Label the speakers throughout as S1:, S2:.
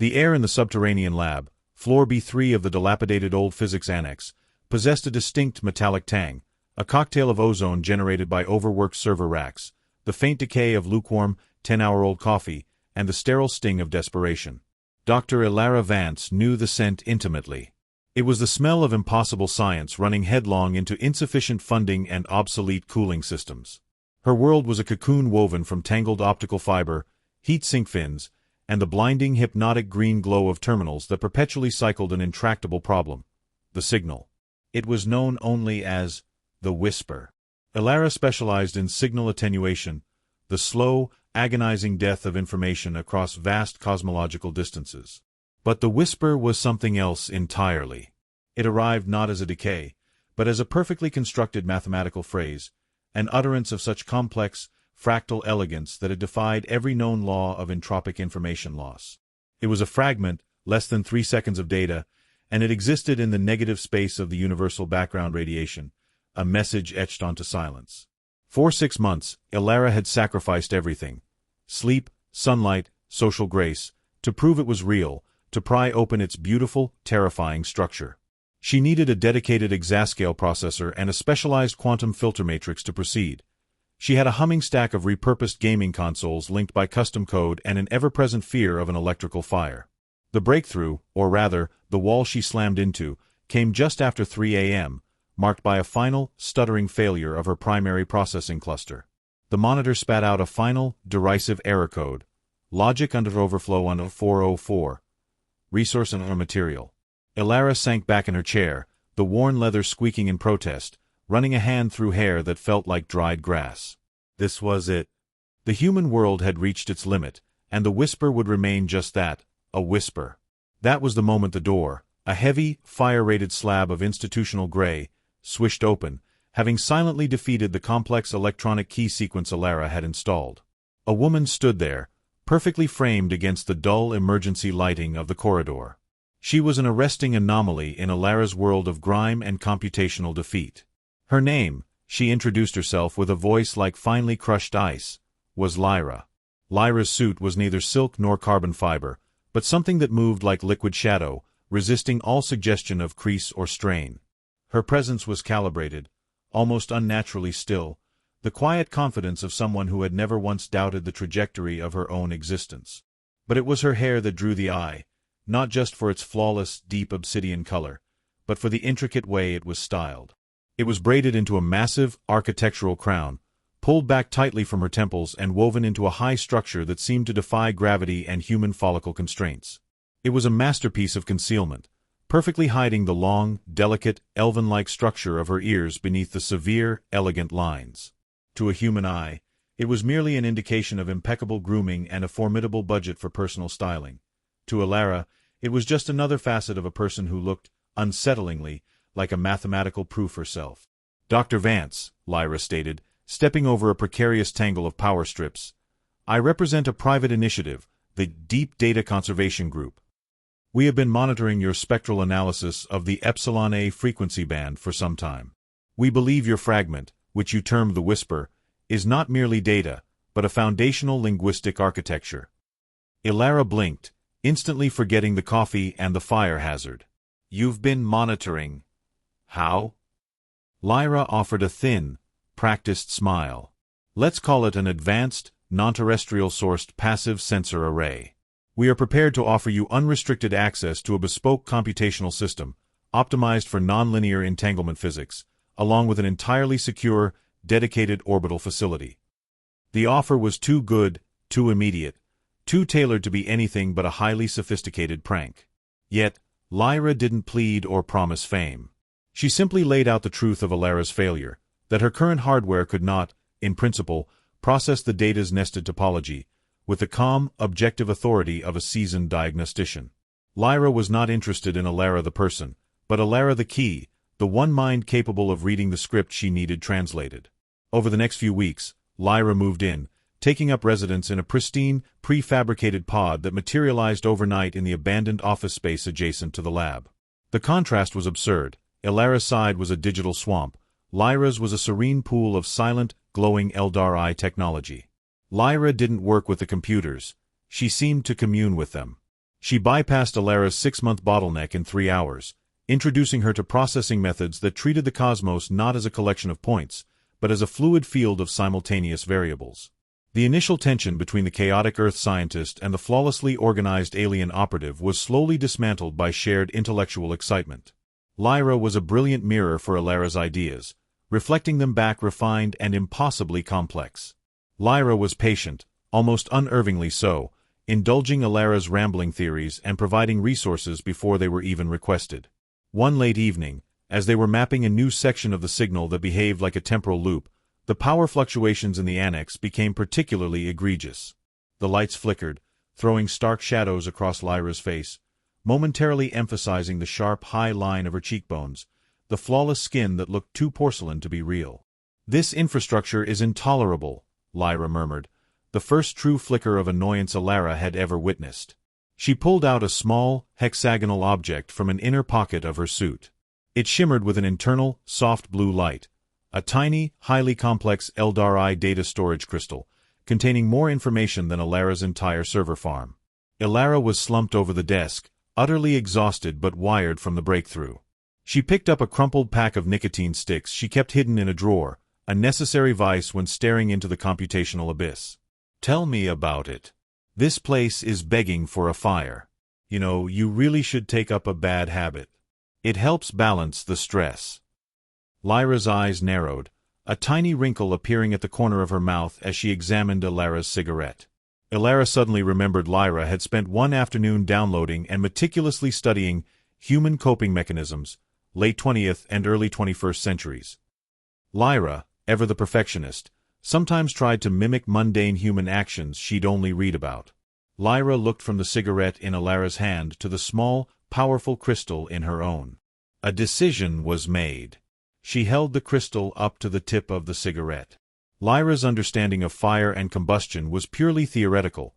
S1: The air in the subterranean lab, floor B3 of the dilapidated old physics annex, possessed a distinct metallic tang, a cocktail of ozone generated by overworked server racks, the faint decay of lukewarm, 10-hour-old coffee, and the sterile sting of desperation. Dr. Eldar'i Vance knew the scent intimately. It was the smell of impossible science running headlong into insufficient funding and obsolete cooling systems. Her world was a cocoon woven from tangled optical fiber, heat sink fins, and the blinding, hypnotic green glow of terminals that perpetually cycled an intractable problem: the signal. It was known only as the whisper. Eldar'i specialized in signal attenuation, the slow, agonizing death of information across vast cosmological distances. But the whisper was something else entirely. It arrived not as a decay, but as a perfectly constructed mathematical phrase, an utterance of such complex, fractal elegance that it defied every known law of entropic information loss. It was a fragment, less than 3 seconds of data, and it existed in the negative space of the universal background radiation, a message etched onto silence. For 6 months, Eldar'i had sacrificed everything: sleep, sunlight, social grace, to prove it was real, to pry open its beautiful, terrifying structure. She needed a dedicated exascale processor and a specialized quantum filter matrix to proceed. She had a humming stack of repurposed gaming consoles linked by custom code and an ever-present fear of an electrical fire. The breakthrough, or rather, the wall she slammed into, came just after 3 a.m., marked by a final, stuttering failure of her primary processing cluster. The monitor spat out a final, derisive error code: logic under overflow on 404. Resource under material. Eldar'i sank back in her chair, the worn leather squeaking in protest, running a hand through hair that felt like dried grass. This was it. The human world had reached its limit, and the whisper would remain just that, a whisper. That was the moment the door, a heavy, fire-rated slab of institutional gray, swished open, having silently defeated the complex electronic key sequence Eldar'i had installed. A woman stood there, perfectly framed against the dull emergency lighting of the corridor. She was an arresting anomaly in Eldar'i's world of grime and computational defeat. Her name, she introduced herself with a voice like finely crushed ice, was Lyra. Lyra's suit was neither silk nor carbon fiber, but something that moved like liquid shadow, resisting all suggestion of crease or strain. Her presence was calibrated, almost unnaturally still, the quiet confidence of someone who had never once doubted the trajectory of her own existence. But it was her hair that drew the eye, not just for its flawless, deep obsidian color, but for the intricate way it was styled. It was braided into a massive, architectural crown, pulled back tightly from her temples and woven into a high structure that seemed to defy gravity and human follicle constraints. It was a masterpiece of concealment, perfectly hiding the long, delicate, elven-like structure of her ears beneath the severe, elegant lines. To a human eye, it was merely an indication of impeccable grooming and a formidable budget for personal styling. To Eldar'i, it was just another facet of a person who looked, unsettlingly, like a mathematical proof herself. "Dr. Vance," Lyra stated, stepping over a precarious tangle of power strips, "I represent a private initiative, the Deep Data Conservation Group. We have been monitoring your spectral analysis of the Epsilon A frequency band for some time. We believe your fragment, which you termed the whisper, is not merely data, but a foundational linguistic architecture." Eldar'i blinked, instantly forgetting the coffee and the fire hazard. "You've been monitoring. How?" Lyra offered a thin, practiced smile. "Let's call it an advanced, non-terrestrial-sourced passive sensor array. We are prepared to offer you unrestricted access to a bespoke computational system, optimized for nonlinear entanglement physics, along with an entirely secure, dedicated orbital facility." The offer was too good, too immediate, too tailored to be anything but a highly sophisticated prank. Yet, Lyra didn't plead or promise fame. She simply laid out the truth of Eldar'i's failure, that her current hardware could not, in principle, process the data's nested topology, with the calm, objective authority of a seasoned diagnostician. Lyra was not interested in Eldar'i the person, but Eldar'i the key, the one mind capable of reading the script she needed translated. Over the next few weeks, Lyra moved in, taking up residence in a pristine, prefabricated pod that materialized overnight in the abandoned office space adjacent to the lab. The contrast was absurd. Eldar'i's side was a digital swamp. Lyra's was a serene pool of silent, glowing Eldar'i technology. Lyra didn't work with the computers. She seemed to commune with them. She bypassed Eldar'i's 6-month bottleneck in 3 hours, introducing her to processing methods that treated the cosmos not as a collection of points, but as a fluid field of simultaneous variables. The initial tension between the chaotic Earth scientist and the flawlessly organized alien operative was slowly dismantled by shared intellectual excitement. Lyra was a brilliant mirror for Eldar'i's ideas, reflecting them back refined and impossibly complex. Lyra was patient, almost unnervingly so, indulging Eldar'i's rambling theories and providing resources before they were even requested. One late evening, as they were mapping a new section of the signal that behaved like a temporal loop, the power fluctuations in the annex became particularly egregious. The lights flickered, throwing stark shadows across Lyra's face, momentarily emphasizing the sharp, high line of her cheekbones, the flawless skin that looked too porcelain to be real. "This infrastructure is intolerable," Lyra murmured, the first true flicker of annoyance Eldar'i had ever witnessed. She pulled out a small, hexagonal object from an inner pocket of her suit. It shimmered with an internal, soft blue light, a tiny, highly complex Eldar'i data storage crystal, containing more information than Eldar'i's entire server farm. Eldar'i was slumped over the desk, utterly exhausted but wired from the breakthrough. She picked up a crumpled pack of nicotine sticks she kept hidden in a drawer, a necessary vice when staring into the computational abyss. "Tell me about it. This place is begging for a fire. You really should take up a bad habit. It helps balance the stress." Lyra's eyes narrowed, a tiny wrinkle appearing at the corner of her mouth as she examined Eldar'i's cigarette. Eldar'i suddenly remembered Lyra had spent one afternoon downloading and meticulously studying human coping mechanisms, late 20th and early 21st centuries. Lyra, ever the perfectionist, sometimes tried to mimic mundane human actions she'd only read about. Lyra looked from the cigarette in Eldar'i's hand to the small, powerful crystal in her own. A decision was made. She held the crystal up to the tip of the cigarette. Lyra's understanding of fire and combustion was purely theoretical.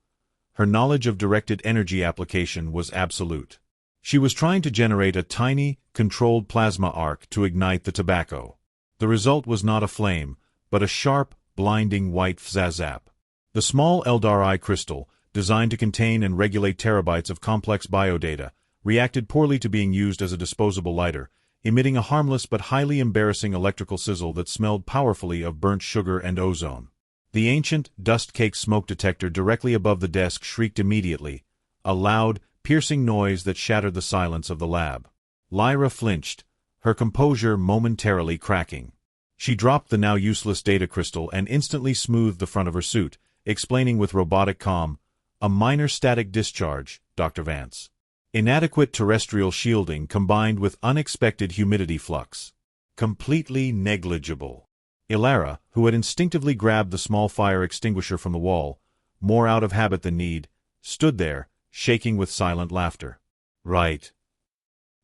S1: Her knowledge of directed energy application was absolute. She was trying to generate a tiny, controlled plasma arc to ignite the tobacco. The result was not a flame, but a sharp, blinding white zap. The small Eldar'i crystal, designed to contain and regulate terabytes of complex biodata, reacted poorly to being used as a disposable lighter, emitting a harmless but highly embarrassing electrical sizzle that smelled powerfully of burnt sugar and ozone. The ancient, dust-caked smoke detector directly above the desk shrieked immediately, a loud, piercing noise that shattered the silence of the lab. Lyra flinched, her composure momentarily cracking. She dropped the now useless data crystal and instantly smoothed the front of her suit, explaining with robotic calm, "A minor static discharge, Dr. Vance. Inadequate terrestrial shielding combined with unexpected humidity flux. Completely negligible." Eldar'i, who had instinctively grabbed the small fire extinguisher from the wall, more out of habit than need, stood there, shaking with silent laughter. "Right.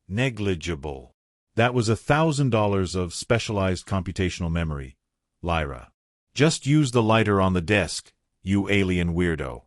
S1: Negligible. That was $1,000 of specialized computational memory, Lyra. Just use the lighter on the desk, you alien weirdo."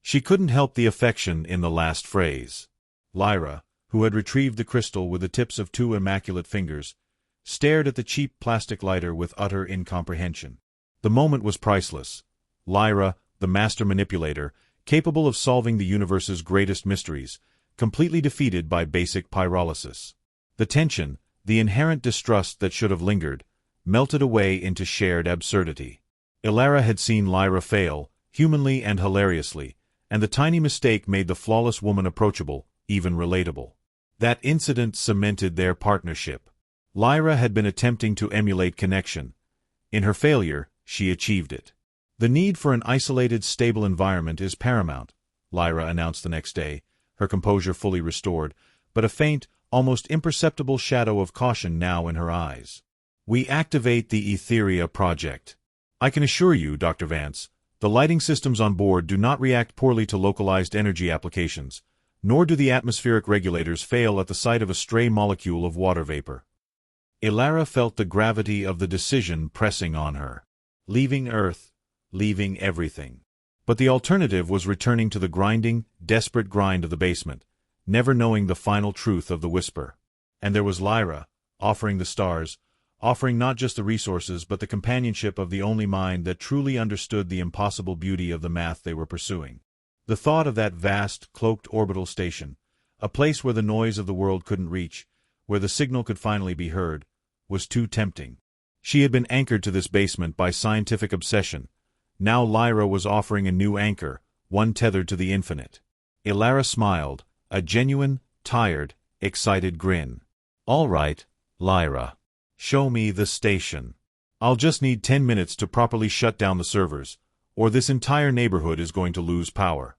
S1: She couldn't help the affection in the last phrase. Lyra, who had retrieved the crystal with the tips of 2 immaculate fingers, stared at the cheap plastic lighter with utter incomprehension. The moment was priceless. Lyra, the master manipulator, capable of solving the universe's greatest mysteries, completely defeated by basic pyrolysis. The tension, the inherent distrust that should have lingered, melted away into shared absurdity. Eldar'i had seen Lyra fail, humanly and hilariously, and the tiny mistake made the flawless woman approachable, even relatable. That incident cemented their partnership. Lyra had been attempting to emulate connection. In her failure, she achieved it. "The need for an isolated, stable environment is paramount," Lyra announced the next day, her composure fully restored, but a faint, almost imperceptible shadow of caution now in her eyes. "We activate the Etheria project. I can assure you, Dr. Vance, the lighting systems on board do not react poorly to localized energy applications, nor do the atmospheric regulators fail at the sight of a stray molecule of water vapor." Eldar'i felt the gravity of the decision pressing on her. Leaving Earth, leaving everything. But the alternative was returning to the grinding, desperate grind of the basement, never knowing the final truth of the whisper. And there was Lyra, offering the stars, offering not just the resources but the companionship of the only mind that truly understood the impossible beauty of the math they were pursuing. The thought of that vast, cloaked orbital station, a place where the noise of the world couldn't reach, where the signal could finally be heard, was too tempting. She had been anchored to this basement by scientific obsession. Now Lyra was offering a new anchor, one tethered to the infinite. Eldar'i smiled, a genuine, tired, excited grin. "All right, Lyra. Show me the station. I'll just need 10 minutes to properly shut down the servers, or this entire neighborhood is going to lose power."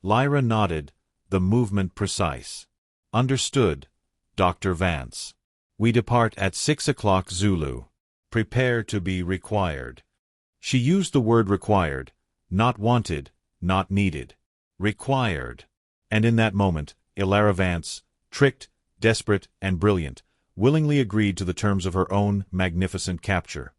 S1: Lyra nodded, the movement precise. "Understood, Dr. Vance. We depart at 6 o'clock Zulu. Prepare to be required." She used the word required, not wanted, not needed. Required. And in that moment, Eldar'i Vance, tricked, desperate, and brilliant, willingly agreed to the terms of her own magnificent capture.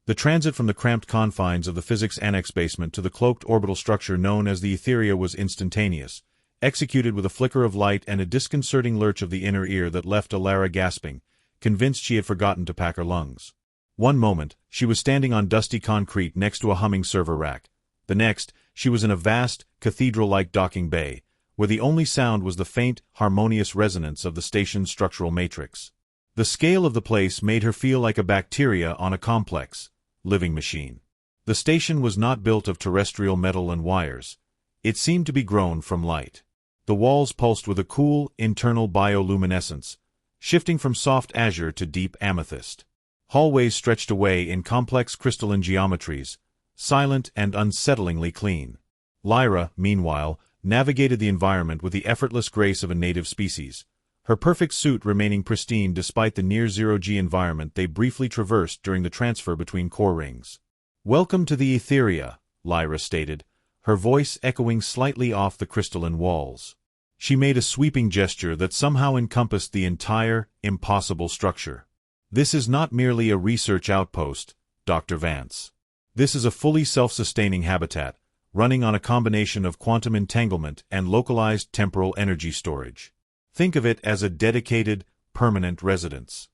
S1: The transit from the cramped confines of the physics annex basement to the cloaked orbital structure known as the Etheria was instantaneous, executed with a flicker of light and a disconcerting lurch of the inner ear that left Eldar'i gasping, convinced she had forgotten to pack her lungs. One moment, she was standing on dusty concrete next to a humming server rack. The next, she was in a vast, cathedral-like docking bay, where the only sound was the faint, harmonious resonance of the station's structural matrix. The scale of the place made her feel like a bacteria on a complex, living machine. The station was not built of terrestrial metal and wires. It seemed to be grown from light. The walls pulsed with a cool, internal bioluminescence, shifting from soft azure to deep amethyst. Hallways stretched away in complex crystalline geometries, silent and unsettlingly clean. Lyra, meanwhile, navigated the environment with the effortless grace of a native species, her perfect suit remaining pristine despite the near-zero-G environment they briefly traversed during the transfer between core rings. "Welcome to the Etheria," Lyra stated, her voice echoing slightly off the crystalline walls. She made a sweeping gesture that somehow encompassed the entire, impossible structure. "This is not merely a research outpost, Dr. Vance. This is a fully self-sustaining habitat, running on a combination of quantum entanglement and localized temporal energy storage. Think of it as a dedicated, permanent residence."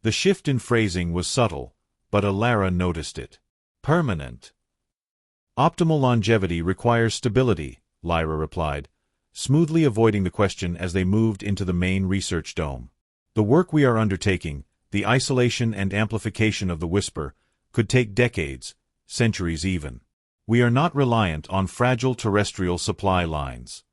S1: The shift in phrasing was subtle, but Eldar'i noticed it. "Permanent." "Optimal longevity requires stability," Lyra replied, smoothly avoiding the question as they moved into the main research dome. "The work we are undertaking, the isolation and amplification of the whisper, could take decades, centuries even. We are not reliant on fragile terrestrial supply lines."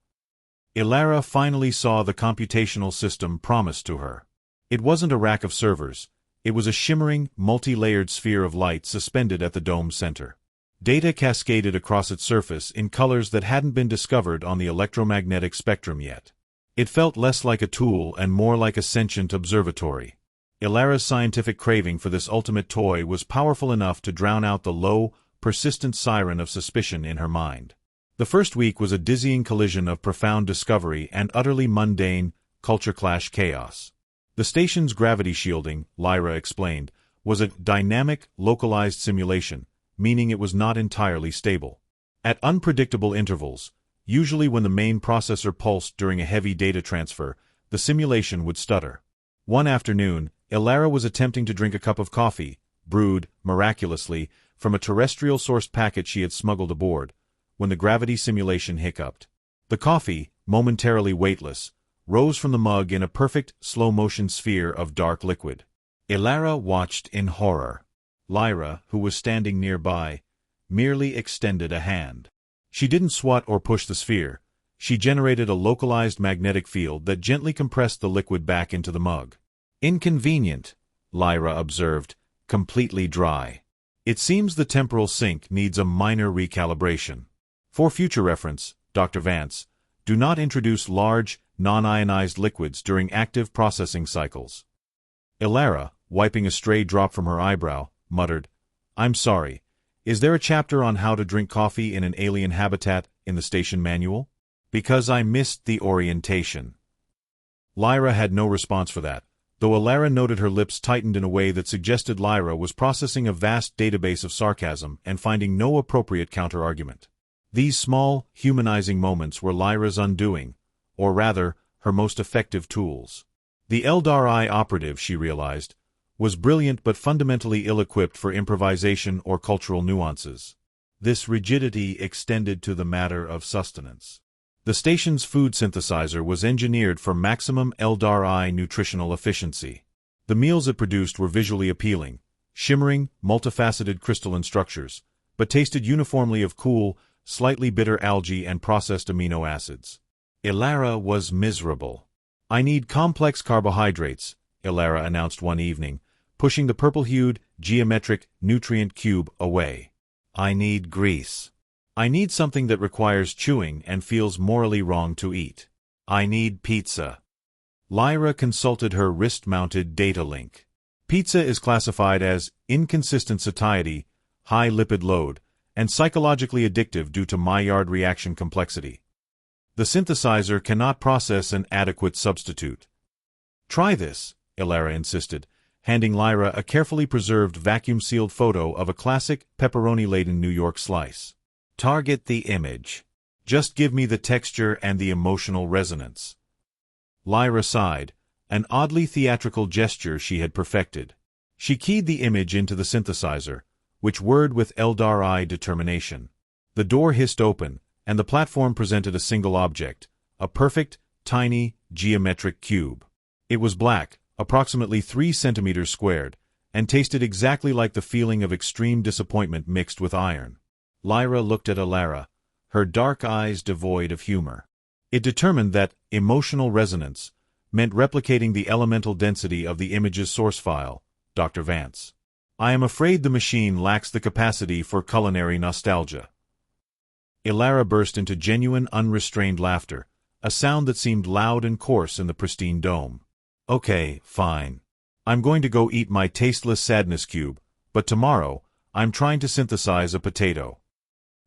S1: Eldar'i finally saw the computational system promised to her. It wasn't a rack of servers. It was a shimmering, multi-layered sphere of light suspended at the dome's center. Data cascaded across its surface in colors that hadn't been discovered on the electromagnetic spectrum yet. It felt less like a tool and more like a sentient observatory. Eldar'i's scientific craving for this ultimate toy was powerful enough to drown out the low, persistent siren of suspicion in her mind. The first week was a dizzying collision of profound discovery and utterly mundane, culture clash chaos. The station's gravity shielding, Lyra explained, was a dynamic, localized simulation, meaning it was not entirely stable. At unpredictable intervals, usually when the main processor pulsed during a heavy data transfer, the simulation would stutter. One afternoon, Eldar'i was attempting to drink a cup of coffee, brewed, miraculously, from a terrestrial-sourced packet she had smuggled aboard, when the gravity simulation hiccuped. The coffee, momentarily weightless, rose from the mug in a perfect, slow-motion sphere of dark liquid. Eldar'i watched in horror. Lyra, who was standing nearby, merely extended a hand. She didn't swat or push the sphere. She generated a localized magnetic field that gently compressed the liquid back into the mug. "Inconvenient," Lyra observed, completely dry. "It seems the temporal sink needs a minor recalibration. For future reference, Dr. Vance, do not introduce large, non-ionized liquids during active processing cycles." Eldar'i, wiping a stray drop from her eyebrow, muttered, "I'm sorry. Is there a chapter on how to drink coffee in an alien habitat in the station manual? Because I missed the orientation." Lyra had no response for that, though Eldar'i noted her lips tightened in a way that suggested Lyra was processing a vast database of sarcasm and finding no appropriate counter-argument. These small, humanizing moments were Lyra's undoing, or rather, her most effective tools. The Eldar'i operative, she realized, was brilliant but fundamentally ill-equipped for improvisation or cultural nuances. This rigidity extended to the matter of sustenance. The station's food synthesizer was engineered for maximum Eldar'i nutritional efficiency. The meals it produced were visually appealing, shimmering, multifaceted crystalline structures, but tasted uniformly of cool, slightly bitter algae and processed amino acids. Eldar'i was miserable. "I need complex carbohydrates," Eldar'i announced one evening, pushing the purple-hued, geometric nutrient cube away. "I need grease. I need something that requires chewing and feels morally wrong to eat. I need pizza." Lyra consulted her wrist-mounted data link. Pizza is classified as inconsistent satiety, high lipid load, and psychologically addictive due to Maillard reaction complexity. The synthesizer cannot process an adequate substitute. "Try this," Eldar'i insisted, handing Lyra a carefully preserved vacuum-sealed photo of a classic pepperoni-laden New York slice. "Target the image. Just give me the texture and the emotional resonance." Lyra sighed, an oddly theatrical gesture she had perfected. She keyed the image into the synthesizer, which whirred with Eldar'i determination. The door hissed open, and the platform presented a single object, a perfect, tiny, geometric cube. It was black, approximately 3 centimeters squared, and tasted exactly like the feeling of extreme disappointment mixed with iron. Lyra looked at Eldar'i, her dark eyes devoid of humor. It determined that emotional resonance meant replicating the elemental density of the image's source file, Dr. Vance. "I am afraid the machine lacks the capacity for culinary nostalgia." Eldar'i burst into genuine, unrestrained laughter, a sound that seemed loud and coarse in the pristine dome. "Okay, fine. I'm going to go eat my tasteless sadness cube, but tomorrow, I'm trying to synthesize a potato."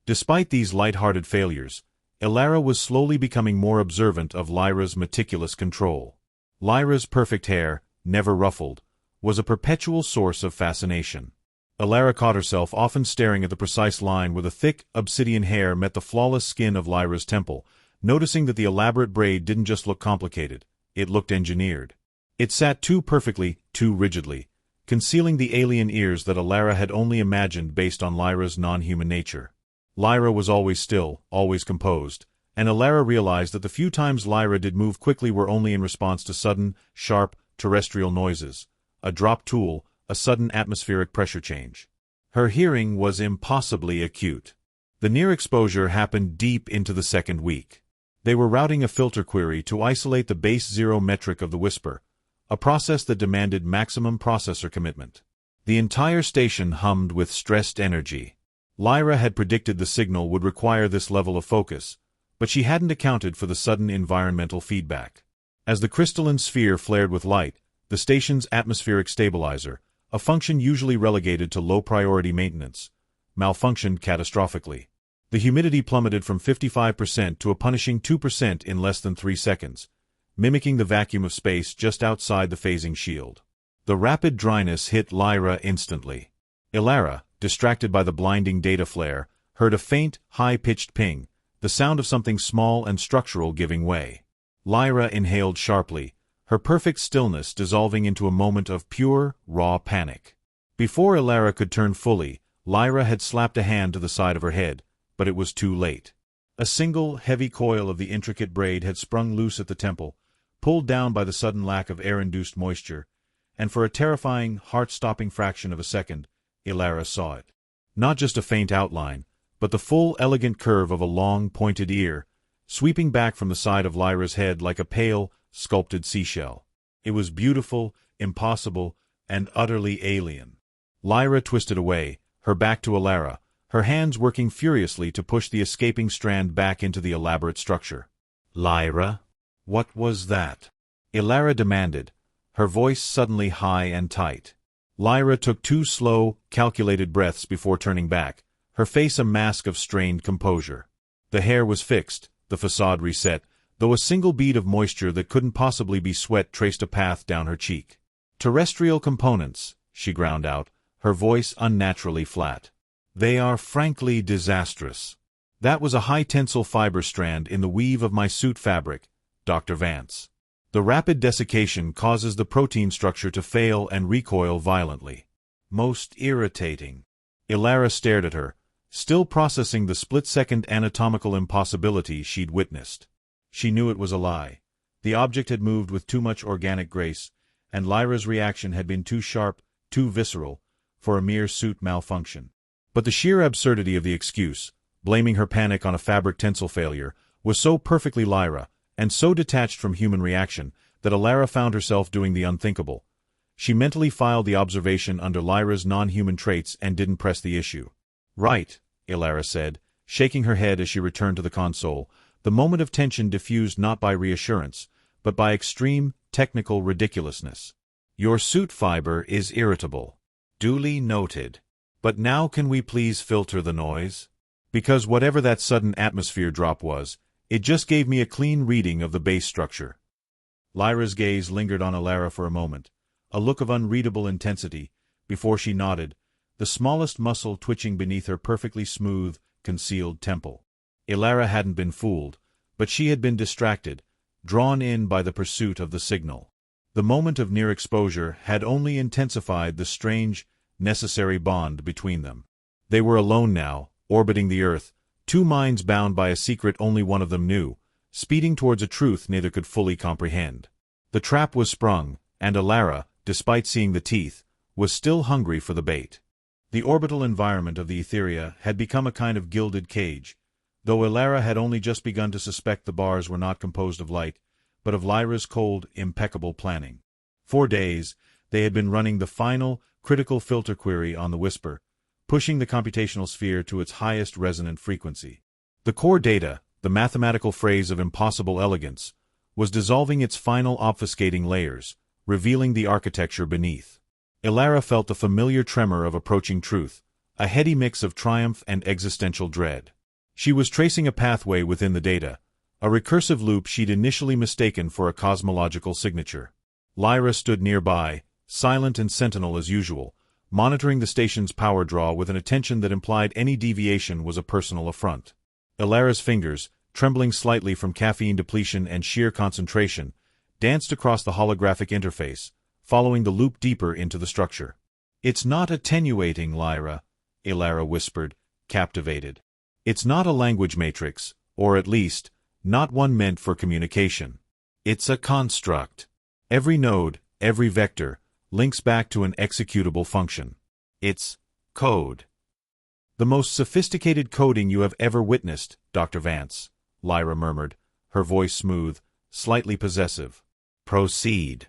S1: Despite these light-hearted failures, Eldar'i was slowly becoming more observant of Lyra's meticulous control. Lyra's perfect hair, never ruffled, was a perpetual source of fascination. Eldar'i caught herself often staring at the precise line where the thick, obsidian hair met the flawless skin of Lyra's temple, noticing that the elaborate braid didn't just look complicated, it looked engineered. It sat too perfectly, too rigidly, concealing the alien ears that Eldar'i had only imagined based on Lyra's non-human nature. Lyra was always still, always composed, and Eldar'i realized that the few times Lyra did move quickly were only in response to sudden, sharp, terrestrial noises, a dropped tool, a sudden atmospheric pressure change. Her hearing was impossibly acute. The near exposure happened deep into the second week. They were routing a filter query to isolate the base zero metric of the whisper, a process that demanded maximum processor commitment. The entire station hummed with stressed energy. Lyra had predicted the signal would require this level of focus, but she hadn't accounted for the sudden environmental feedback. As the crystalline sphere flared with light, the station's atmospheric stabilizer, a function usually relegated to low-priority maintenance, malfunctioned catastrophically. The humidity plummeted from 55% to a punishing 2% in less than 3 seconds, mimicking the vacuum of space just outside the phasing shield. The rapid dryness hit Lyra instantly. Eldar'i, distracted by the blinding data flare, heard a faint, high-pitched ping, the sound of something small and structural giving way. Lyra inhaled sharply, her perfect stillness dissolving into a moment of pure, raw panic. Before Eldar'i could turn fully, Lyra had slapped a hand to the side of her head, but it was too late. A single, heavy coil of the intricate braid had sprung loose at the temple, pulled down by the sudden lack of air-induced moisture, and for a terrifying, heart-stopping fraction of a second, Eldar'i saw it. Not just a faint outline, but the full, elegant curve of a long, pointed ear, sweeping back from the side of Lyra's head like a pale, sculpted seashell. It was beautiful, impossible, and utterly alien. Lyra twisted away, her back to Eldar'i, her hands working furiously to push the escaping strand back into the elaborate structure. "Lyra? What was that?" Eldar'i demanded, her voice suddenly high and tight. Lyra took 2 slow, calculated breaths before turning back, her face a mask of strained composure. The hair was fixed, the facade reset, though a single bead of moisture that couldn't possibly be sweat traced a path down her cheek. "Terrestrial components," she ground out, her voice unnaturally flat. "They are frankly disastrous. That was a high-tensile fiber strand in the weave of my suit fabric, Dr. Vance. The rapid desiccation causes the protein structure to fail and recoil violently. Most irritating." Eldar'i stared at her, still processing the split-second anatomical impossibility she'd witnessed. She knew it was a lie. The object had moved with too much organic grace, and Lyra's reaction had been too sharp, too visceral, for a mere suit malfunction. But the sheer absurdity of the excuse, blaming her panic on a fabric tensile failure, was so perfectly Lyra, and so detached from human reaction, that Eldar'i found herself doing the unthinkable. She mentally filed the observation under Lyra's non-human traits and didn't press the issue. "Right," Eldar'i said, shaking her head as she returned to the console, the moment of tension diffused not by reassurance, but by extreme, technical ridiculousness. "Your suit fiber is irritable." "Duly noted. But now can we please filter the noise? Because whatever that sudden atmosphere drop was, it just gave me a clean reading of the base structure." Lyra's gaze lingered on Eldar'i for a moment, a look of unreadable intensity, before she nodded, the smallest muscle twitching beneath her perfectly smooth, concealed temple. Eldar'i hadn't been fooled, but she had been distracted, drawn in by the pursuit of the signal. The moment of near exposure had only intensified the strange, necessary bond between them. They were alone now, orbiting the Earth, two minds bound by a secret only one of them knew, speeding towards a truth neither could fully comprehend. The trap was sprung, and Eldar'i, despite seeing the teeth, was still hungry for the bait. The orbital environment of the Etheria had become a kind of gilded cage, though Eldar'i had only just begun to suspect the bars were not composed of light, but of Lyra's cold, impeccable planning. For days, they had been running the final, critical filter query on the Whisper, pushing the computational sphere to its highest resonant frequency. The core data, the mathematical phrase of impossible elegance, was dissolving its final obfuscating layers, revealing the architecture beneath. Eldar'i felt the familiar tremor of approaching truth, a heady mix of triumph and existential dread. She was tracing a pathway within the data, a recursive loop she'd initially mistaken for a cosmological signature. Lyra stood nearby, silent and sentinel as usual, monitoring the station's power draw with an attention that implied any deviation was a personal affront. Eldar'i's fingers, trembling slightly from caffeine depletion and sheer concentration, danced across the holographic interface, following the loop deeper into the structure. "It's not attenuating, Lyra," Eldar'i whispered, captivated. "It's not a language matrix, or at least, not one meant for communication. It's a construct. Every node, every vector, links back to an executable function. It's code." "The most sophisticated coding you have ever witnessed, Dr. Vance," Lyra murmured, her voice smooth, slightly possessive. "Proceed."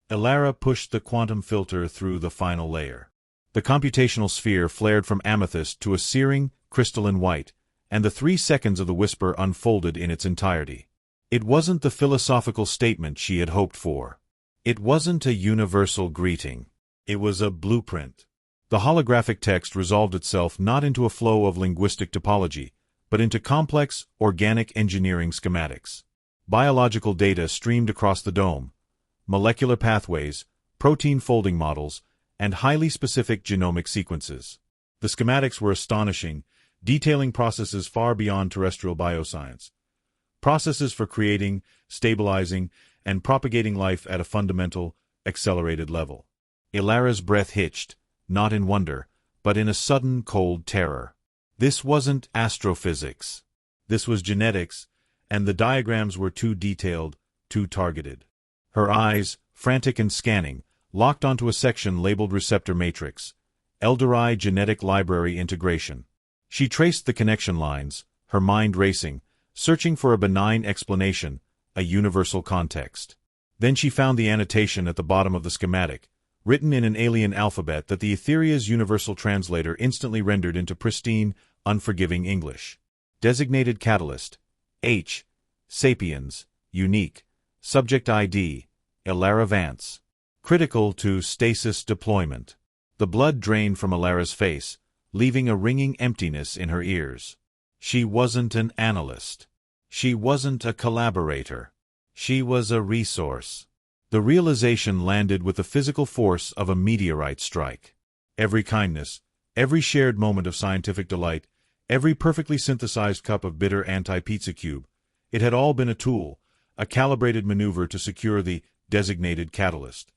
S1: Eldar'i pushed the quantum filter through the final layer. The computational sphere flared from amethyst to a searing, crystalline white, and the 3 seconds of the Whisper unfolded in its entirety. It wasn't the philosophical statement she had hoped for. It wasn't a universal greeting. It was a blueprint. The holographic text resolved itself not into a flow of linguistic topology, but into complex, organic engineering schematics. Biological data streamed across the dome, molecular pathways, protein folding models, and highly specific genomic sequences. The schematics were astonishing, detailing processes far beyond terrestrial bioscience. Processes for creating, stabilizing, and propagating life at a fundamental, accelerated level. Eldar'i's breath hitched, not in wonder, but in a sudden cold terror. This wasn't astrophysics. This was genetics, and the diagrams were too detailed, too targeted. Her eyes, frantic and scanning, locked onto a section labeled Receptor Matrix, Eldar'i Genetic Library Integration. She traced the connection lines, her mind racing, searching for a benign explanation, a universal context. Then she found the annotation at the bottom of the schematic, written in an alien alphabet that the Etheria's universal translator instantly rendered into pristine, unforgiving English. Designated catalyst. H. Sapiens. Unique. Subject ID, Eldar'i Vance. Critical to stasis deployment. The blood drained from Eldar'i's face, leaving a ringing emptiness in her ears. She wasn't an analyst. She wasn't a collaborator. She was a resource. The realization landed with the physical force of a meteorite strike. Every kindness, every shared moment of scientific delight, every perfectly synthesized cup of bitter anti-pizza cube, it had all been a tool, a calibrated maneuver to secure the designated catalyst.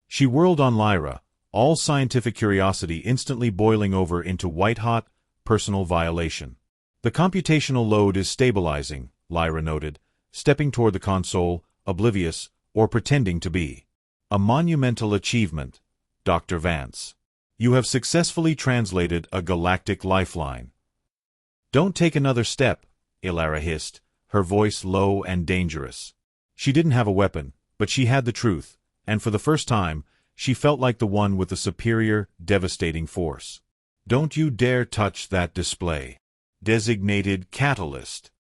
S1: She whirled on Lyra, all scientific curiosity instantly boiling over into white-hot, personal violation. The computational load is stabilizing, Lyra noted, stepping toward the console, oblivious, or pretending to be. A monumental achievement, Dr. Vance. You have successfully translated a galactic lifeline. Don't take another step, Eldar'i hissed, her voice low and dangerous. She didn't have a weapon, but she had the truth, and for the first time, she felt like the one with the superior, devastating force. Don't you dare touch that display. Designated catalyst.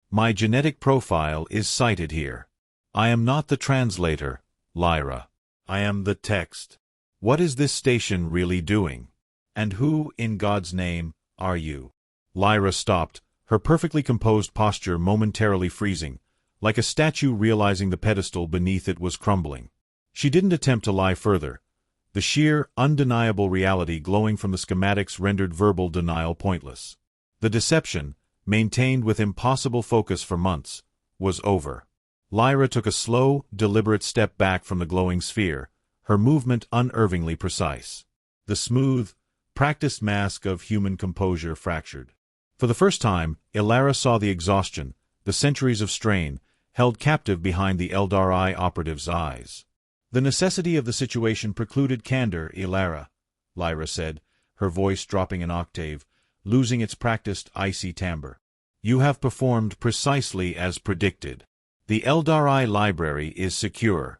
S1: My genetic profile is cited here. I am not the translator, Lyra. I am the text. What is this station really doing? And who, in God's name, are you? Lyra stopped, her perfectly composed posture momentarily freezing, like a statue realizing the pedestal beneath it was crumbling. She didn't attempt to lie further. The sheer, undeniable reality glowing from the schematics rendered verbal denial pointless. The deception, maintained with impossible focus for months, was over. Lyra took a slow, deliberate step back from the glowing sphere, her movement unervingly precise. The smooth, practiced mask of human composure fractured. For the first time, Eldar'i saw the exhaustion, the centuries of strain, held captive behind the Eldar'i operative's eyes. The necessity of the situation precluded candor, Eldar'i, Lyra said, her voice dropping an octave, losing its practiced icy timbre. You have performed precisely as predicted. The Eldar'i library is secure.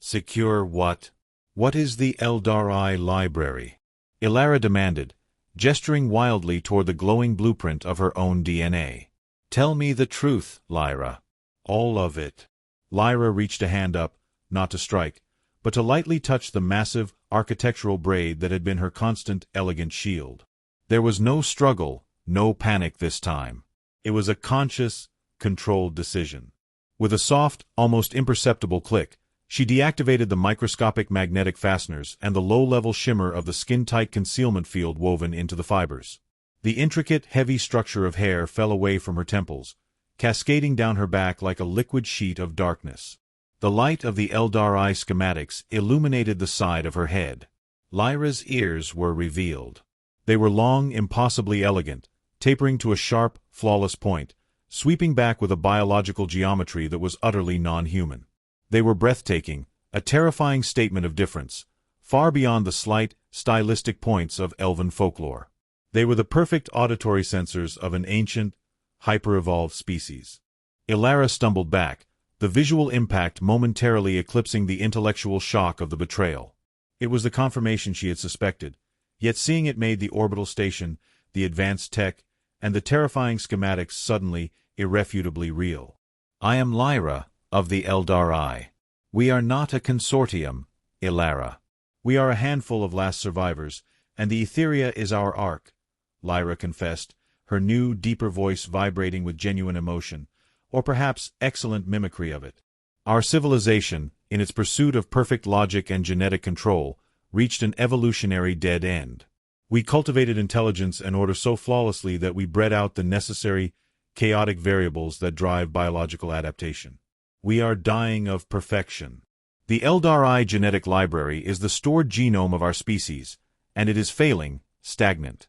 S1: Secure what? What is the Eldar'i library? Eldar'i demanded, gesturing wildly toward the glowing blueprint of her own DNA. Tell me the truth, Lyra. All of it. Lyra reached a hand up, not to strike, but to lightly touch the massive, architectural braid that had been her constant, elegant shield. There was no struggle, no panic this time. It was a conscious, controlled decision. With a soft, almost imperceptible click, she deactivated the microscopic magnetic fasteners and the low-level shimmer of the skin-tight concealment field woven into the fibers. The intricate, heavy structure of hair fell away from her temples, cascading down her back like a liquid sheet of darkness. The light of the Eldar'i schematics illuminated the side of her head. Lyra's ears were revealed. They were long, impossibly elegant, tapering to a sharp, flawless point, sweeping back with a biological geometry that was utterly non-human. They were breathtaking, a terrifying statement of difference, far beyond the slight, stylistic points of elven folklore. They were the perfect auditory sensors of an ancient, hyper-evolved species. Eldar'i stumbled back, the visual impact momentarily eclipsing the intellectual shock of the betrayal. It was the confirmation she had suspected, yet seeing it made the orbital station, the advanced tech, and the terrifying schematics suddenly, irrefutably real. I am Lyra, of the Eldar'i. We are not a consortium, Eldar'i. We are a handful of last survivors, and the Etheria is our ark, Lyra confessed, her new, deeper voice vibrating with genuine emotion, or perhaps excellent mimicry of it. Our civilization, in its pursuit of perfect logic and genetic control, reached an evolutionary dead end. We cultivated intelligence and order so flawlessly that we bred out the necessary, chaotic variables that drive biological adaptation. We are dying of perfection. The Eldar'i genetic library is the stored genome of our species, and it is failing, stagnant.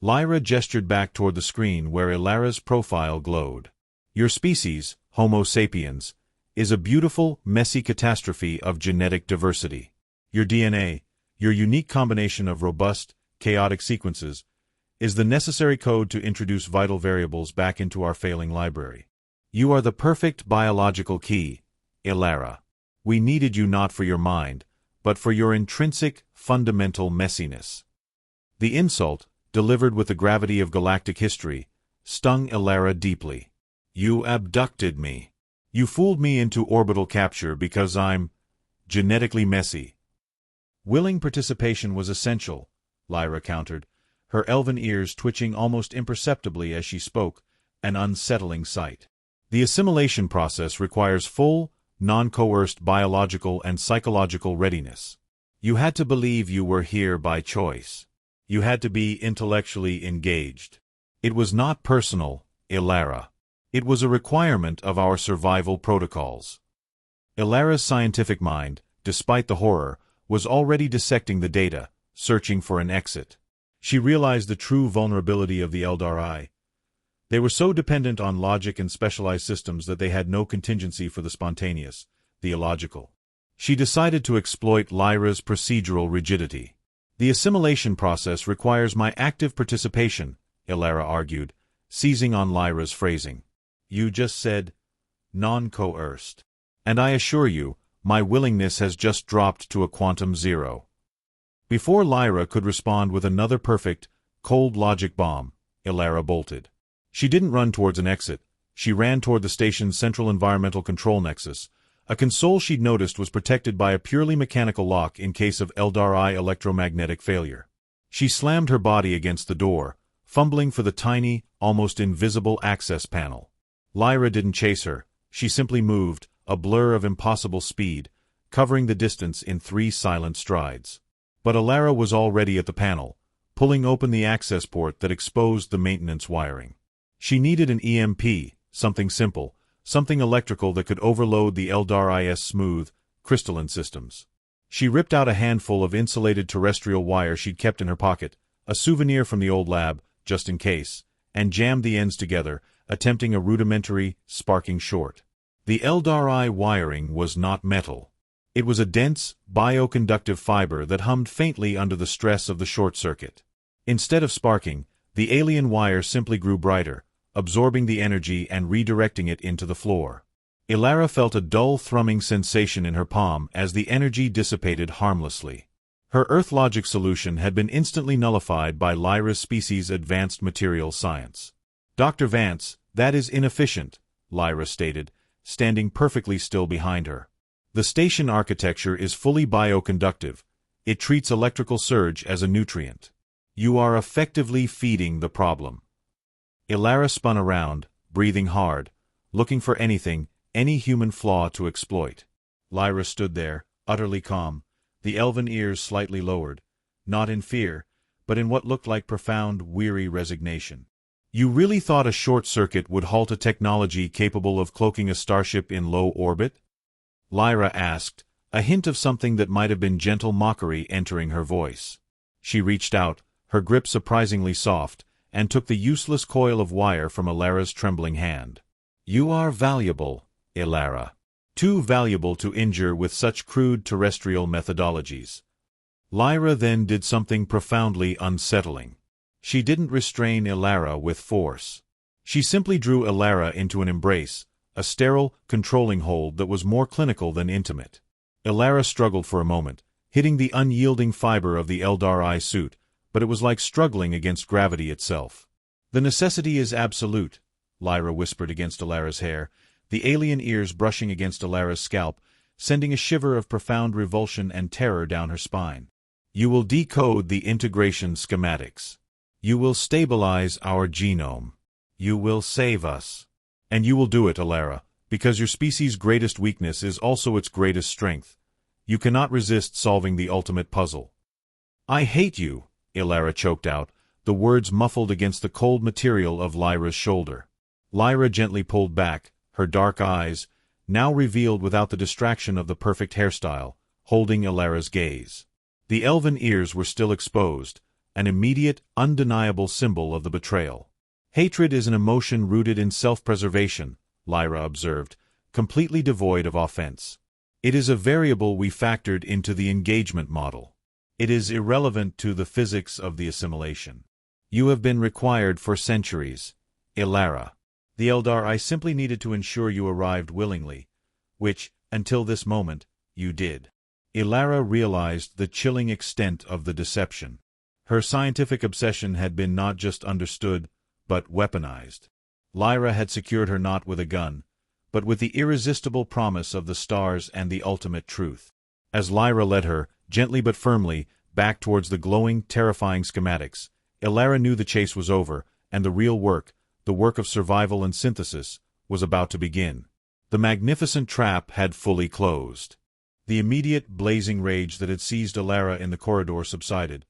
S1: Lyra gestured back toward the screen where Eldar'i's profile glowed. Your species, Homo sapiens, is a beautiful, messy catastrophe of genetic diversity. Your DNA, your unique combination of robust, chaotic sequences, is the necessary code to introduce vital variables back into our failing library. You are the perfect biological key, Eldar'i. We needed you not for your mind, but for your intrinsic, fundamental messiness. The insult, delivered with the gravity of galactic history, stung Eldar'i deeply. You abducted me. You fooled me into orbital capture because I'm genetically messy. Willing participation was essential, Lyra countered, her elven ears twitching almost imperceptibly as she spoke, an unsettling sight. The assimilation process requires full, non-coerced biological and psychological readiness. You had to believe you were here by choice. You had to be intellectually engaged. It was not personal, Eldar'i. It was a requirement of our survival protocols. Eldar'i's scientific mind, despite the horror, was already dissecting the data, searching for an exit. She realized the true vulnerability of the Eldar'i. They were so dependent on logic and specialized systems that they had no contingency for the spontaneous, the illogical. She decided to exploit Lyra's procedural rigidity. The assimilation process requires my active participation, Eldar'i argued, seizing on Lyra's phrasing. You just said, non-coerced. And I assure you, my willingness has just dropped to a quantum zero. Before Lyra could respond with another perfect, cold logic bomb, Eldar'i bolted. She didn't run towards an exit. She ran toward the station's central environmental control nexus. A console she'd noticed was protected by a purely mechanical lock in case of Eldar'i electromagnetic failure. She slammed her body against the door, fumbling for the tiny, almost invisible access panel. Lyra didn't chase her. She simply moved, a blur of impossible speed, covering the distance in 3 silent strides. But Eldar'i was already at the panel, pulling open the access port that exposed the maintenance wiring. She needed an EMP, something simple, something electrical that could overload the Eldar'i's smooth, crystalline systems. She ripped out a handful of insulated terrestrial wire she'd kept in her pocket, a souvenir from the old lab, just in case, and jammed the ends together, attempting a rudimentary, sparking short. The Eldar'i wiring was not metal. It was a dense, bioconductive fiber that hummed faintly under the stress of the short circuit. Instead of sparking, the alien wire simply grew brighter, absorbing the energy and redirecting it into the floor. Eldar'i felt a dull thrumming sensation in her palm as the energy dissipated harmlessly. Her Earth logic solution had been instantly nullified by Lyra's species' advanced material science. Dr. Vance, that is inefficient, Lyra stated, standing perfectly still behind her. The station architecture is fully bioconductive. It treats electrical surge as a nutrient. You are effectively feeding the problem. Eldar'i spun around, breathing hard, looking for anything, any human flaw to exploit. Lyra stood there, utterly calm, the elven ears slightly lowered, not in fear, but in what looked like profound, weary resignation. You really thought a short circuit would halt a technology capable of cloaking a starship in low orbit? Lyra asked, a hint of something that might have been gentle mockery entering her voice. She reached out, her grip surprisingly soft, and took the useless coil of wire from Eldar'i's trembling hand. You are valuable, Eldar'i. Too valuable to injure with such crude terrestrial methodologies. Lyra then did something profoundly unsettling. She didn't restrain Eldar'i with force. She simply drew Eldar'i into an embrace, a sterile, controlling hold that was more clinical than intimate. Eldar'i struggled for a moment, hitting the unyielding fiber of the Eldar'i suit, but it was like struggling against gravity itself. The necessity is absolute, Lyra whispered against Eldar'i's hair, the alien ears brushing against Eldar'i's scalp, sending a shiver of profound revulsion and terror down her spine. You will decode the integration schematics. You will stabilize our genome. You will save us. And you will do it, Eldar'i, because your species' greatest weakness is also its greatest strength. You cannot resist solving the ultimate puzzle. I hate you, Eldar'i choked out, the words muffled against the cold material of Lyra's shoulder. Lyra gently pulled back, her dark eyes, now revealed without the distraction of the perfect hairstyle, holding Eldar'i's gaze. The elven ears were still exposed, an immediate, undeniable symbol of the betrayal. Hatred is an emotion rooted in self-preservation, Lyra observed, completely devoid of offense. It is a variable we factored into the engagement model. It is irrelevant to the physics of the assimilation. You have been required for centuries, Eldar'i. The Eldar'i simply needed to ensure you arrived willingly, which, until this moment, you did. Eldar'i realized the chilling extent of the deception. Her scientific obsession had been not just understood, but weaponized. Lyra had secured her not with a gun, but with the irresistible promise of the stars and the ultimate truth. As Lyra led her, gently but firmly, back towards the glowing, terrifying schematics, Eldar'i knew the chase was over, and the real work, the work of survival and synthesis, was about to begin. The magnificent trap had fully closed. The immediate, blazing rage that had seized Eldar'i in the corridor subsided,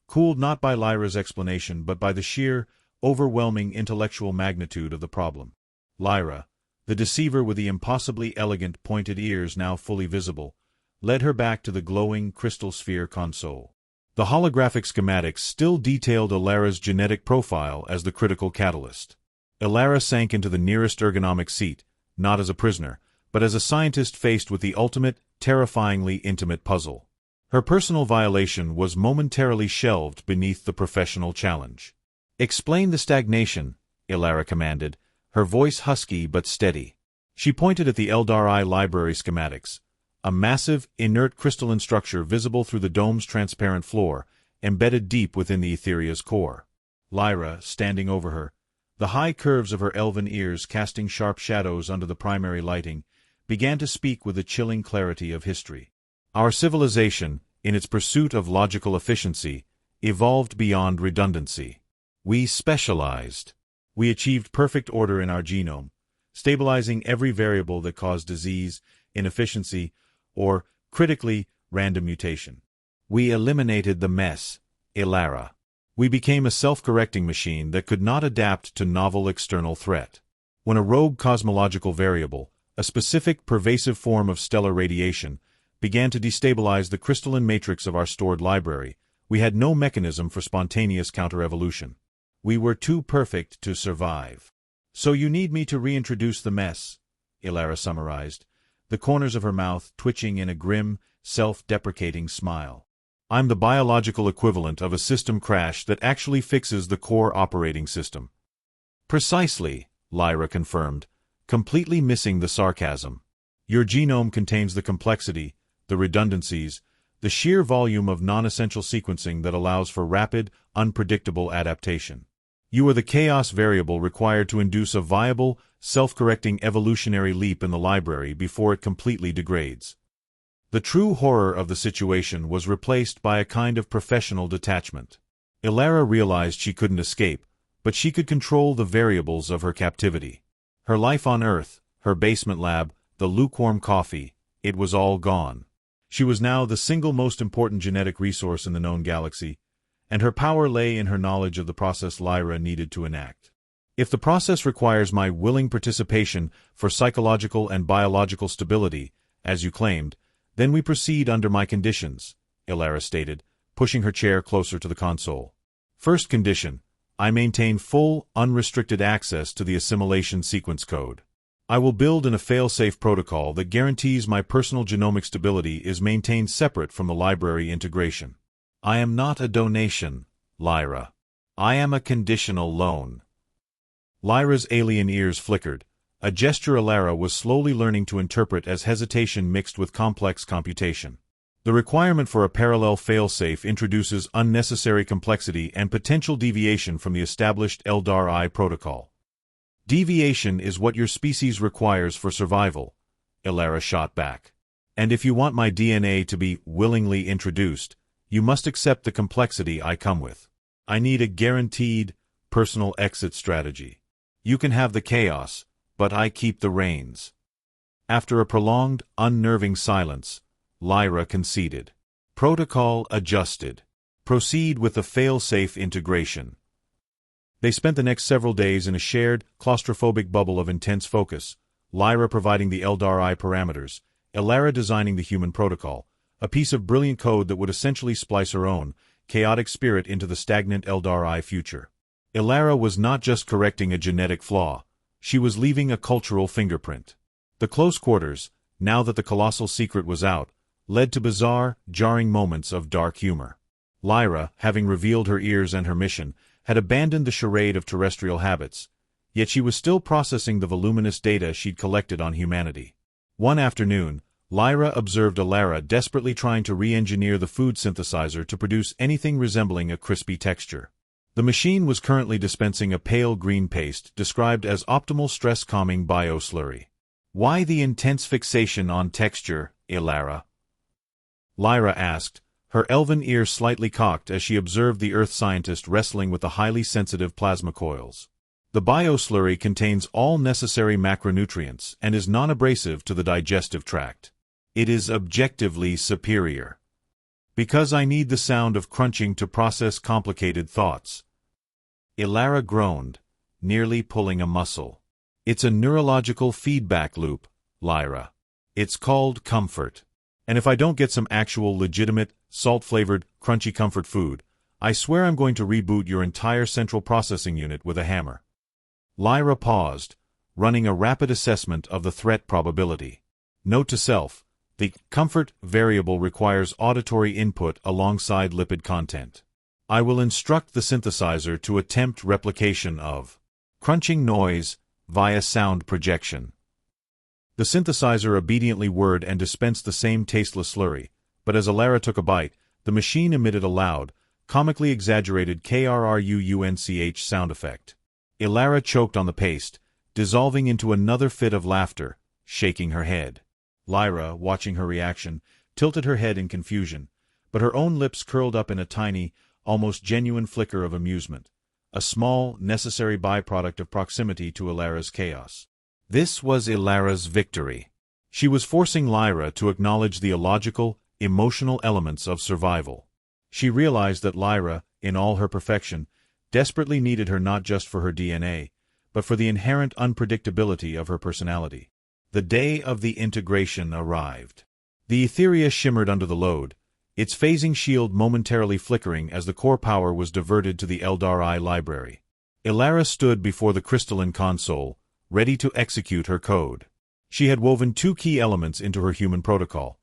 S1: cooled not by Lyra's explanation but by the sheer, overwhelming intellectual magnitude of the problem. Lyra, the deceiver with the impossibly elegant pointed ears now fully visible, led her back to the glowing crystal sphere console. The holographic schematics still detailed Eldar'i's genetic profile as the critical catalyst. Eldar'i sank into the nearest ergonomic seat, not as a prisoner, but as a scientist faced with the ultimate, terrifyingly intimate puzzle. Her personal violation was momentarily shelved beneath the professional challenge. "Explain the stagnation," Eldar'i commanded, her voice husky but steady. She pointed at the Eldar'i library schematics, a massive, inert crystalline structure visible through the dome's transparent floor, embedded deep within the Etheria's core. Lyra, standing over her, the high curves of her elven ears casting sharp shadows under the primary lighting, began to speak with the chilling clarity of history. "Our civilization, in its pursuit of logical efficiency, evolved beyond redundancy. We specialized. We achieved perfect order in our genome, stabilizing every variable that caused disease, inefficiency, or, critically, random mutation. We eliminated the mess, Eldar'i. We became a self-correcting machine that could not adapt to novel external threat. When a rogue cosmological variable, a specific pervasive form of stellar radiation, began to destabilize the crystalline matrix of our stored library, we had no mechanism for spontaneous counter-evolution. We were too perfect to survive. So you need me to reintroduce the mess," Eldar'i summarized, the corners of her mouth twitching in a grim, self-deprecating smile. "I'm the biological equivalent of a system crash that actually fixes the core operating system." "Precisely," Lyra confirmed, completely missing the sarcasm. "Your genome contains the complexity, the redundancies, the sheer volume of non-essential sequencing that allows for rapid, unpredictable adaptation. You are the chaos variable required to induce a viable, self-correcting evolutionary leap in the library before it completely degrades." The true horror of the situation was replaced by a kind of professional detachment. Eldar'i realized she couldn't escape, but she could control the variables of her captivity. Her life on Earth, her basement lab, the lukewarm coffee, it was all gone. She was now the single most important genetic resource in the known galaxy, and her power lay in her knowledge of the process Lyra needed to enact. "If the process requires my willing participation for psychological and biological stability, as you claimed, then we proceed under my conditions," Eldar'i stated, pushing her chair closer to the console. "First condition, I maintain full, unrestricted access to the assimilation sequence code. I will build in a fail-safe protocol that guarantees my personal genomic stability is maintained separate from the library integration. I am not a donation, Lyra. I am a conditional loan." Lyra's alien ears flickered, a gesture Eldar'i was slowly learning to interpret as hesitation mixed with complex computation. The requirement for a parallel failsafe introduces unnecessary complexity and potential deviation from the established Eldar'i protocol. "Deviation is what your species requires for survival," Eldar'i shot back. "And if you want my DNA to be willingly introduced, you must accept the complexity I come with. I need a guaranteed, personal exit strategy. You can have the chaos, but I keep the reins." After a prolonged, unnerving silence, Lyra conceded. "Protocol adjusted. Proceed with the fail-safe integration." They spent the next several days in a shared, claustrophobic bubble of intense focus, Lyra providing the Eldar'i parameters, Eldar'i designing the human protocol, a piece of brilliant code that would essentially splice her own, chaotic spirit into the stagnant Eldar'i future. Eldar'i was not just correcting a genetic flaw, she was leaving a cultural fingerprint. The close quarters, now that the colossal secret was out, led to bizarre, jarring moments of dark humor. Lyra, having revealed her ears and her mission, had abandoned the charade of terrestrial habits, yet she was still processing the voluminous data she'd collected on humanity. One afternoon, Lyra observed Eldar'i desperately trying to re-engineer the food synthesizer to produce anything resembling a crispy texture. The machine was currently dispensing a pale green paste described as optimal stress-calming bioslurry. "Why the intense fixation on texture, Eldar'i?" Lyra asked, her elven ear slightly cocked as she observed the Earth scientist wrestling with the highly sensitive plasma coils. "The bioslurry contains all necessary macronutrients and is non-abrasive to the digestive tract. It is objectively superior. Because I need the sound of crunching to process complicated thoughts." Eldar'i groaned, nearly pulling a muscle. "It's a neurological feedback loop, Lyra. It's called comfort." And if I don't get some actual legitimate, salt-flavored, crunchy comfort food, I swear I'm going to reboot your entire central processing unit with a hammer. Lyra paused, running a rapid assessment of the threat probability. Note to self, the comfort variable requires auditory input alongside lipid content. I will instruct the synthesizer to attempt replication of crunching noise via sound projection. The synthesizer obediently whirred and dispensed the same tasteless slurry, but as Eldar'i took a bite, the machine emitted a loud, comically exaggerated krrunch sound effect. Eldar'i choked on the paste, dissolving into another fit of laughter, shaking her head. Lyra, watching her reaction, tilted her head in confusion, but her own lips curled up in a tiny, almost genuine flicker of amusement, a small, necessary byproduct of proximity to Eldar'i's chaos. This was Eldar'i's victory. She was forcing Lyra to acknowledge the illogical, emotional elements of survival. She realized that Lyra, in all her perfection, desperately needed her not just for her DNA, but for the inherent unpredictability of her personality. The day of the integration arrived. The Etheria shimmered under the load, its phasing shield momentarily flickering as the core power was diverted to the Eldar'i library. Eldar'i stood before the crystalline console, ready to execute her code. She had woven two key elements into her human protocol: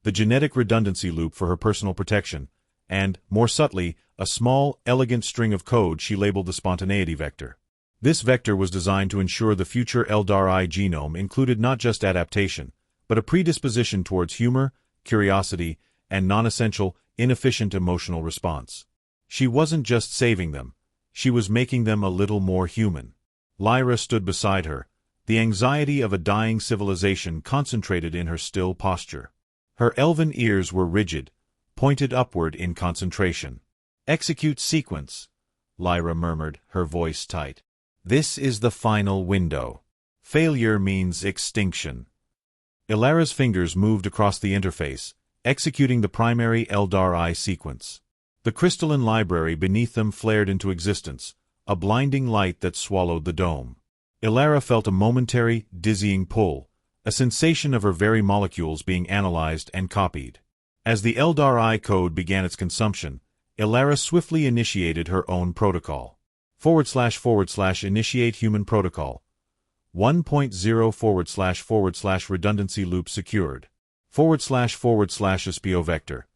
S1: the genetic redundancy loop for her personal protection, and, more subtly, a small, elegant string of code she labeled the spontaneity vector. This vector was designed to ensure the future Eldar'i genome included not just adaptation, but a predisposition towards humor, curiosity, and non-essential, inefficient emotional response. She wasn't just saving them, she was making them a little more human. Lyra stood beside her, the anxiety of a dying civilization concentrated in her still posture. Her elven ears were rigid, pointed upward in concentration. "Execute sequence," Lyra murmured, her voice tight. "This is the final window. Failure means extinction." Eldar'i's fingers moved across the interface, executing the primary Eldar'i sequence. The crystalline library beneath them flared into existence, a blinding light that swallowed the dome. Eldar'i felt a momentary, dizzying pull, a sensation of her very molecules being analyzed and copied. As the Eldar'i code began its consumption, Eldar'i swiftly initiated her own protocol. / initiate human protocol. 1.0 / redundancy loop secured. / SPO vector.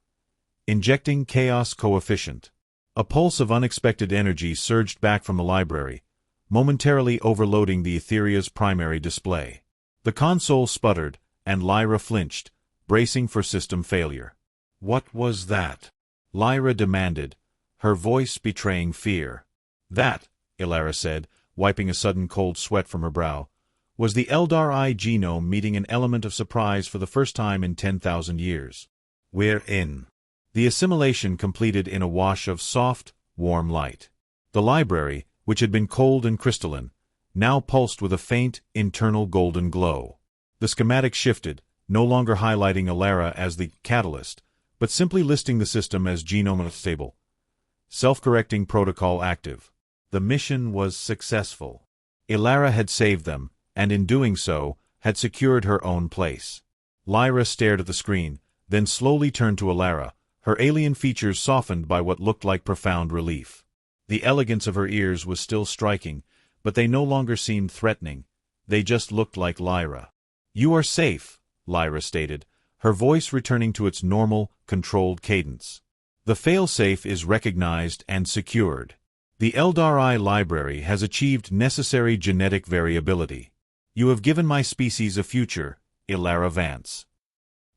S1: Injecting chaos coefficient. A pulse of unexpected energy surged back from the library, momentarily overloading the Etheria's primary display. The console sputtered, and Lyra flinched, bracing for system failure. "What was that?" Lyra demanded, her voice betraying fear. "That," Eldar'i said, wiping a sudden cold sweat from her brow, "was the Eldar'i genome meeting an element of surprise for the first time in 10,000 years. We're in." The assimilation completed in a wash of soft, warm light. The library, which had been cold and crystalline, now pulsed with a faint, internal golden glow. The schematic shifted, no longer highlighting Eldar'i as the catalyst, but simply listing the system as genome stable. Self-correcting protocol active. The mission was successful. Eldar'i had saved them, and in doing so, had secured her own place. Lyra stared at the screen, then slowly turned to Eldar'i, her alien features softened by what looked like profound relief. The elegance of her ears was still striking, but they no longer seemed threatening. They just looked like Lyra. "You are safe," Lyra stated, her voice returning to its normal, controlled cadence. "The failsafe is recognized and secured. The Eldar'i library has achieved necessary genetic variability. You have given my species a future, Eldar'i Vance."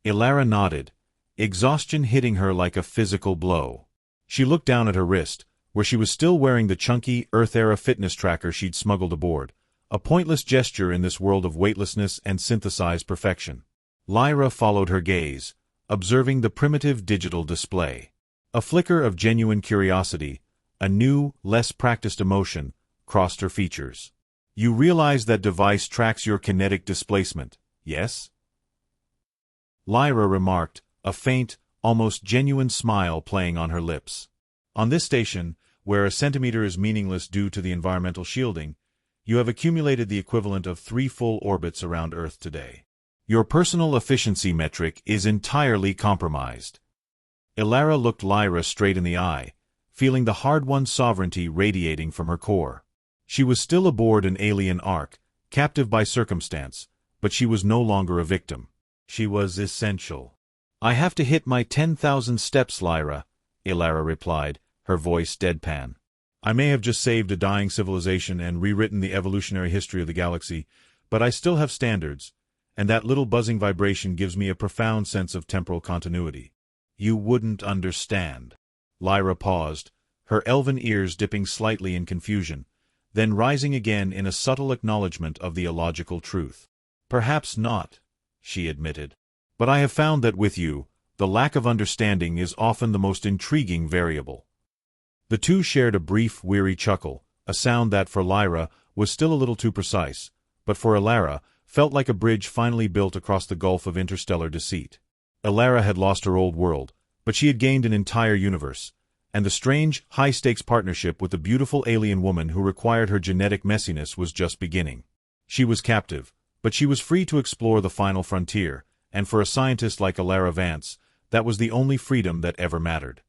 S1: Eldar'i nodded, exhaustion hitting her like a physical blow. She looked down at her wrist, where she was still wearing the chunky, Earth-era fitness tracker she'd smuggled aboard, a pointless gesture in this world of weightlessness and synthesized perfection. Lyra followed her gaze, observing the primitive digital display. A flicker of genuine curiosity, a new, less practiced emotion, crossed her features. "You realize that device tracks your kinetic displacement, yes?" Lyra remarked, a faint, almost genuine smile playing on her lips. "On this station, where a centimeter is meaningless due to the environmental shielding, you have accumulated the equivalent of 3 full orbits around Earth today. Your personal efficiency metric is entirely compromised. Eldar'i looked Lyra straight in the eye, feeling the hard-won sovereignty radiating from her core. She was still aboard an alien ark, captive by circumstance, but she was no longer a victim. She was essential. "I have to hit my 10,000 steps, Lyra," Eldar'i replied, her voice deadpan. "I may have just saved a dying civilization and rewritten the evolutionary history of the galaxy, but I still have standards, and that little buzzing vibration gives me a profound sense of temporal continuity." "You wouldn't understand." Lyra paused, her elven ears dipping slightly in confusion, then rising again in a subtle acknowledgment of the illogical truth. "Perhaps not," she admitted. "But I have found that with you, the lack of understanding is often the most intriguing variable." The two shared a brief, weary chuckle, a sound that for Lyra was still a little too precise, but for Eldar'i felt like a bridge finally built across the gulf of interstellar deceit. Eldar'i had lost her old world, but she had gained an entire universe, and the strange, high-stakes partnership with the beautiful alien woman who required her genetic messiness was just beginning. She was captive, but she was free to explore the final frontier, and for a scientist like Eldar'i Vance, that was the only freedom that ever mattered.